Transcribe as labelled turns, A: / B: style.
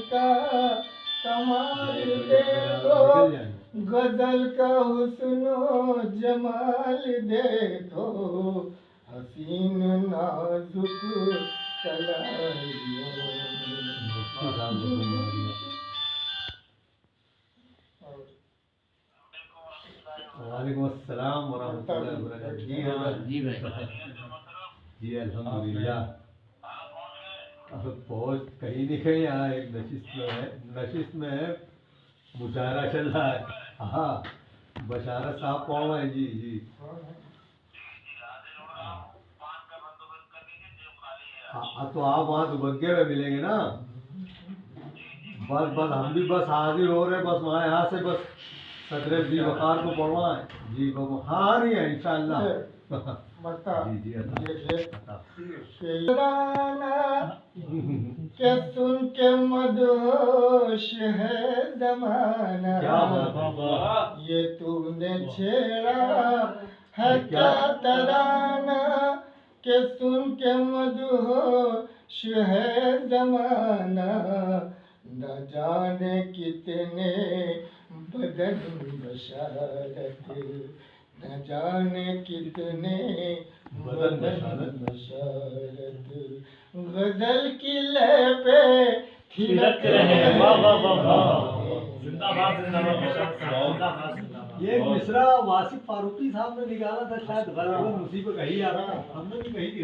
A: का कमाल देखो, गजल का हुस्नो जमाल देखो, हसीन नाजुक कलाइयों।
B: वालेकुम अस्सलाम वरहमतुल्लाहि वबरकातुहू। जी हाँ जी भाई, जी अल्हम्दुलिल्लाह। अब पहुँच कहीं नहीं गए, यहाँ एक नशिस्त में है, मुशायरा चल रहा है। हाँ, बशारत साहब कौन है? जी जी हाँ, तो आप वहाँ दुबग्गे में मिलेंगे ना? बस बस हम भी बस हाजिर हो रहे, बस वहाँ यहाँ से बस सदर जी वकार को पढ़वाएं। जी बाबू, हाँ नहीं है इंशाअल्लाह। जी जी
A: के सुन के मदहोश है जमाना,
B: क्या बात,
A: ये तूने छेड़ा है क्या तराना, के सुन के मदहोश है जमाना, न जाने कितने बदन बशारत, न जाने कितने
B: बदन
A: बशारत, गजल की लय पे थिरक रहे।
C: वाह वाह वाह वाह, जिंदाबाद जिंदाबाद जिंदाबाद।
B: ये मिसरा वासिफ फारूकी साहब ने निकाला था, शायद गलत उसी पे कही आ रहा है, हमने भी कही थी।